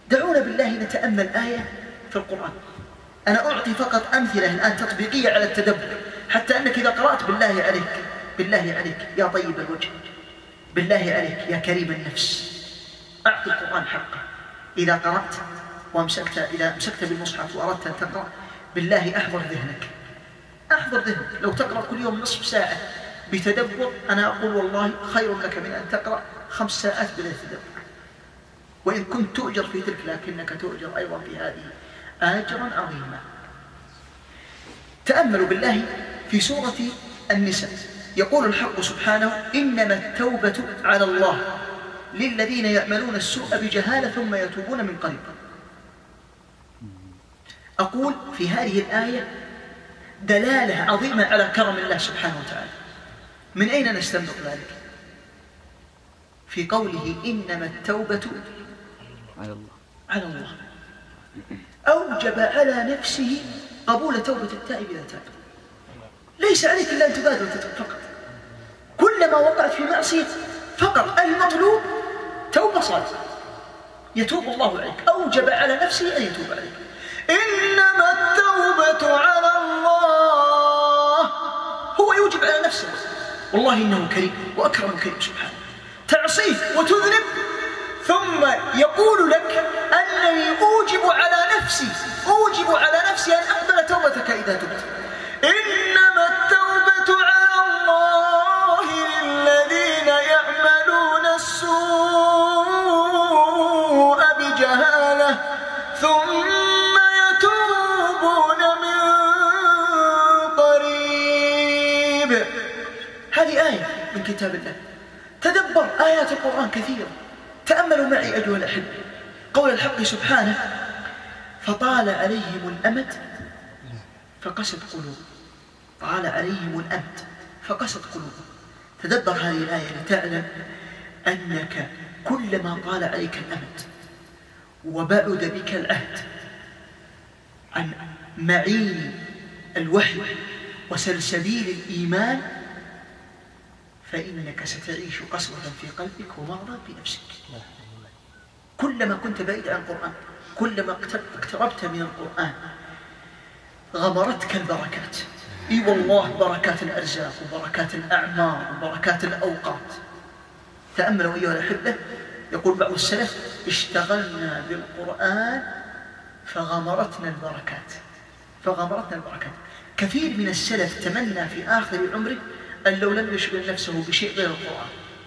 دعونا بالله نتأمل آية في القرآن. أنا أعطي فقط أمثلة الآن تطبيقية على التدبر، حتى أنك إذا قرأت بالله عليك يا طيب الوجه، بالله عليك يا كريم النفس، أعطي القرآن حقه. إذا قرأت إذا مسكت بالمصحف وأردت أن تقرأ، بالله أحضر ذهنك، لو تقرأ كل يوم نصف ساعة بتدبر، أنا أقول والله خير لك من أن تقرأ 5 ساعات بلا تدبر، وإن كنت تؤجر في تلك لكنك تؤجر أيضا في هذه أجرا عظيما. تأملوا بالله في سورة النساء، يقول الحق سبحانه: إنما التوبة على الله للذين يعملون السوء بجهالة ثم يتوبون من قريب. أقول في هذه الآية دلالة عظيمة على كرم الله سبحانه وتعالى. من أين نستنبط ذلك؟ في قوله إنما التوبة على الله، أوجب على نفسه قبول توبة التائب إذا تاب. ليس عليك إلا أن تبادر وتتوب فقط، كلما وقعت في معصية فقط المطلوب توبة صادقة يتوب الله عليك، أوجب على نفسه أن يتوب عليك. إنما التوبة على الله، هو يوجب على نفسه، والله إنه كريم وأكرم كريم سبحانه. تعصيه وتذنب ثم يقول لك أنني أوجب على نفسي أن أقبل توبتك إذا تبت. إنما التوبة على الله للذين يعملون السوء بجهالة ثم يتوبون من قريب. هذه آية من كتاب الله. تدبر آيات القرآن كثيرة. تأملوا معي أيها الأحبة قول الحق سبحانه: فطال عليهم الأمد فقست قلوب. طال عليهم الأمد فقست قلوب. تدبر هذه الآية لتعلم أنك كلما طال عليك الأمد وبعد بك العهد عن معين الوحي وسلسبيل الإيمان فإنك ستعيش قسوة في قلبك ومرضا في نفسك. كلما كنت بعيد عن القرآن، كلما اقتربت من القرآن غمرتك البركات. اي والله، بركات الأرزاق وبركات الأعمار وبركات الأوقات. تأملوا أيها الأحبة، يقول بعض السلف: اشتغلنا بالقرآن فغمرتنا البركات. كثير من السلف تمنى في آخر عمره أن لو لم يشغل نفسه بشيء غير القرآن